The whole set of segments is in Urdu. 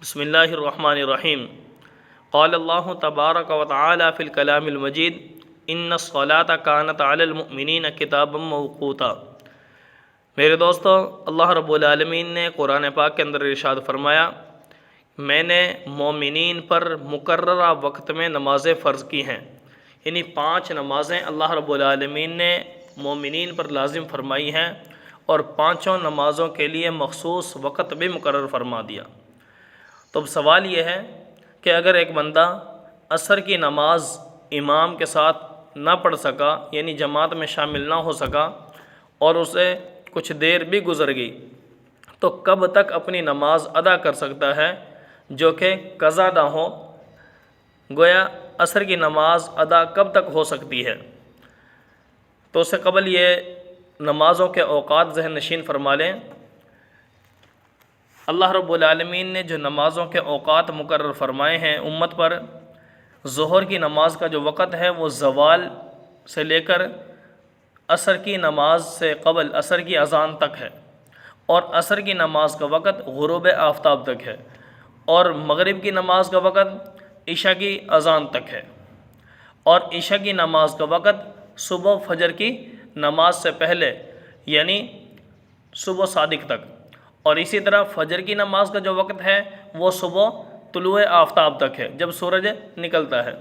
بسم اللہ الرحمن الرحیم قال اللہ تبارک و تعالی فی الکلام المجید ان الصلاۃ کانت علی المؤمنین کتابا موقوتا۔ میرے دوستو، اللہ رب العالمین نے قرآن پاک کے اندر ارشاد فرمایا، میں نے مومنین پر مقررہ وقت میں نمازیں فرض کی ہیں، یعنی 5 نمازیں اللہ رب العالمین نے مومنین پر لازم فرمائی ہیں اور 5 نمازوں کے لیے مخصوص وقت بھی مقرر فرما دیا۔ تو اب سوال یہ ہے کہ اگر ایک بندہ عصر کی نماز امام کے ساتھ نہ پڑھ سکا، یعنی جماعت میں شامل نہ ہو سکا، اور اسے کچھ دیر بھی گزر گئی، تو کب تک اپنی نماز ادا کر سکتا ہے جو کہ قضا نہ ہو؟ گویا عصر کی نماز ادا کب تک ہو سکتی ہے؟ تو اس سے قبل یہ نمازوں کے اوقات ذہن نشین فرما لیں۔ اللہ رب العالمین نے جو نمازوں کے اوقات مقرر فرمائے ہیں امت پر، ظہر کی نماز کا جو وقت ہے وہ زوال سے لے کر عصر کی نماز سے قبل عصر کی اذان تک ہے، اور عصر کی نماز کا وقت غروب آفتاب تک ہے، اور مغرب کی نماز کا وقت عشاء کی اذان تک ہے، اور عشاء کی نماز کا وقت صبح فجر کی نماز سے پہلے یعنی صبح صادق تک، اور اسی طرح فجر کی نماز کا جو وقت ہے وہ صبح طلوع آفتاب تک ہے، جب سورج نکلتا ہے۔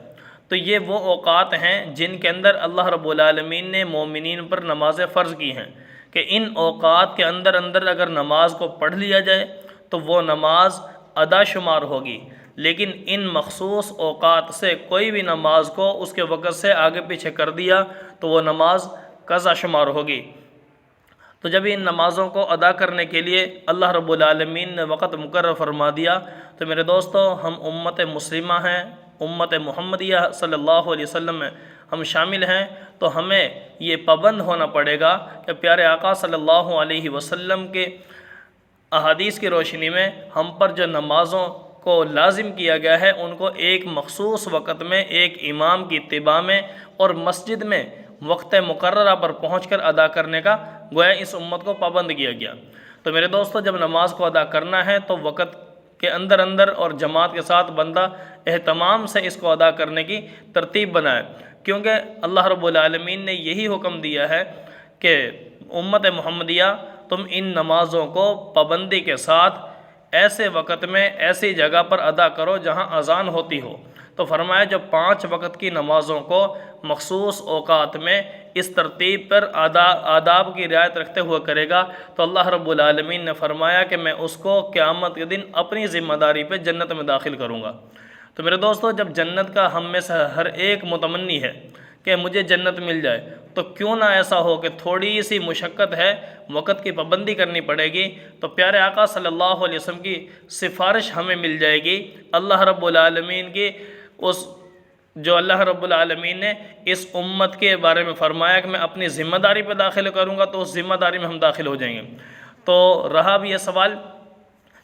تو یہ وہ اوقات ہیں جن کے اندر اللہ رب العالمین نے مومنین پر نمازیں فرض کی ہیں کہ ان اوقات کے اندر اگر نماز کو پڑھ لیا جائے تو وہ نماز ادا شمار ہوگی، لیکن ان مخصوص اوقات سے کوئی بھی نماز کو اس کے وقت سے آگے پیچھے کر دیا تو وہ نماز قضا شمار ہوگی۔ تو جب ان نمازوں کو ادا کرنے کے لیے اللہ رب العالمین نے وقت مقرر فرما دیا تو میرے دوستو، ہم امت مسلمہ ہیں، امت محمدیہ صلی اللہ علیہ وسلم میں ہم شامل ہیں، تو ہمیں یہ پابند ہونا پڑے گا کہ پیارے آقا صلی اللہ علیہ وسلم کے احادیث کی روشنی میں ہم پر جو نمازوں کو لازم کیا گیا ہے ان کو ایک مخصوص وقت میں ایک امام کی اتباع میں اور مسجد میں وقت مقررہ پر پہنچ کر ادا کرنے کا گویا اس امت کو پابند کیا گیا۔ تو میرے دوستو، جب نماز کو ادا کرنا ہے تو وقت کے اندر اور جماعت کے ساتھ بندہ اہتمام سے اس کو ادا کرنے کی ترتیب بنائے، کیونکہ اللہ رب العالمین نے یہی حکم دیا ہے کہ امت محمدیہ تم ان نمازوں کو پابندی کے ساتھ ایسے وقت میں ایسی جگہ پر ادا کرو جہاں اذان ہوتی ہو۔ تو فرمایا جو 5 وقت کی نمازوں کو مخصوص اوقات میں اس ترتیب پر آداب کی رعایت رکھتے ہوئے کرے گا تو اللہ رب العالمین نے فرمایا کہ میں اس کو قیامت کے دن اپنی ذمہ داری پہ جنت میں داخل کروں گا۔ تو میرے دوستو، جب جنت کا ہم میں سے ہر ایک متمنی ہے کہ مجھے جنت مل جائے، تو کیوں نہ ایسا ہو کہ تھوڑی سی مشقت ہے، وقت کی پابندی کرنی پڑے گی، تو پیارے آقا صلی اللہ علیہ وسلم کی سفارش ہمیں مل جائے گی۔ اللہ رب العالمین کی جو اللہ رب العالمین نے اس امت کے بارے میں فرمایا کہ میں اپنی ذمہ داری پہ داخل کروں گا، تو اس ذمہ داری میں ہم داخل ہو جائیں گے۔ تو رہا بھی یہ سوال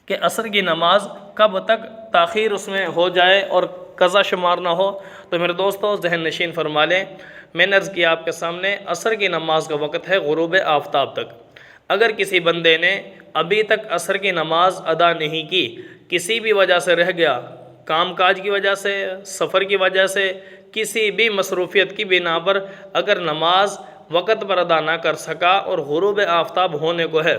کہ عصر کی نماز کب تک تاخیر اس میں ہو جائے اور قضا شمار نہ ہو، تو میرے دوستو ذہن نشین فرما لیں، میں نے عرض کیا آپ کے سامنے عصر کی نماز کا وقت ہے غروب آفتاب تک۔ اگر کسی بندے نے ابھی تک عصر کی نماز ادا نہیں کی، کسی بھی وجہ سے رہ گیا، کام کاج کی وجہ سے، سفر کی وجہ سے، کسی بھی مصروفیت کی بنا پر اگر نماز وقت پر ادا نہ کر سکا اور غروب آفتاب ہونے کو ہے،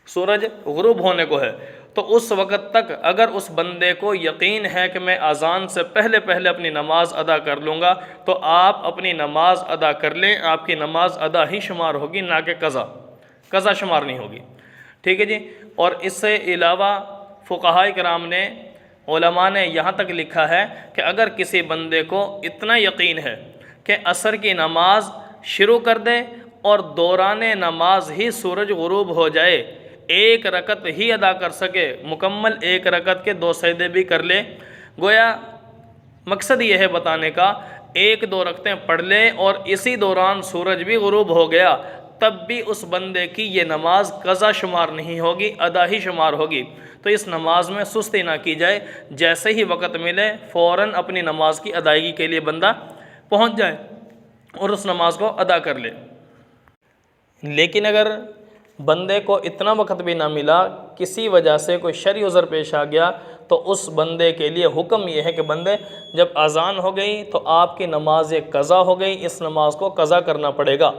سورج غروب ہونے کو ہے، تو اس وقت تک اگر اس بندے کو یقین ہے کہ میں اذان سے پہلے اپنی نماز ادا کر لوں گا، تو آپ اپنی نماز ادا کر لیں، آپ کی نماز ادا ہی شمار ہوگی، نہ کہ قضا شمار نہیں ہوگی۔ ٹھیک ہے جی۔ اور اس سے علاوہ فقہاء کرام نے، علماء نے یہاں تک لکھا ہے کہ اگر کسی بندے کو اتنا یقین ہے کہ عصر کی نماز شروع کر دے اور دوران نماز ہی سورج غروب ہو جائے، 1 رکعت ہی ادا کر سکے، مکمل 1 رکعت کے 2 سجدے بھی کر لے، گویا مقصد یہ ہے بتانے کا 1-2 رکعتیں پڑھ لے اور اسی دوران سورج بھی غروب ہو گیا، تب بھی اس بندے کی یہ نماز قضا شمار نہیں ہوگی، ادا ہی شمار ہوگی۔ تو اس نماز میں سستی نہ کی جائے، جیسے ہی وقت ملے فوراً اپنی نماز کی ادائیگی کے لیے بندہ پہنچ جائے اور اس نماز کو ادا کر لے۔ لیکن اگر بندے کو اتنا وقت بھی نہ ملا، کسی وجہ سے کوئی شرعی عذر پیش آ گیا، تو اس بندے کے لیے حکم یہ ہے کہ بندے جب اذان ہو گئی تو آپ کی نماز قضا ہو گئی، اس نماز کو قضا کرنا پڑے گا،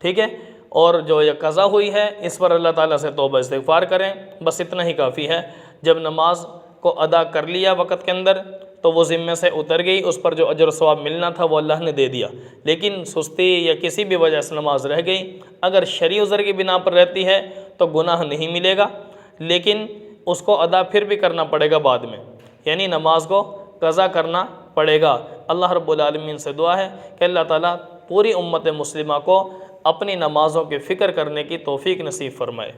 ٹھیک ہے؟ اور جو یہ قضا ہوئی ہے اس پر اللہ تعالیٰ سے توبہ استغفار کریں، بس اتنا ہی کافی ہے۔ جب نماز کو ادا کر لیا وقت کے اندر تو وہ ذمے سے اتر گئی، اس پر جو اجر و ثواب ملنا تھا وہ اللہ نے دے دیا، لیکن سستی یا کسی بھی وجہ سے نماز رہ گئی، اگر شرعی عذر کی بنا پر رہتی ہے تو گناہ نہیں ملے گا، لیکن اس کو ادا پھر بھی کرنا پڑے گا بعد میں، یعنی نماز کو قضا کرنا پڑے گا۔ اللہ رب العالمین سے دعا ہے کہ اللہ تعالیٰ پوری امت مسلمہ کو اپنی نمازوں کی فکر کرنے کی توفیق نصیب فرمائے۔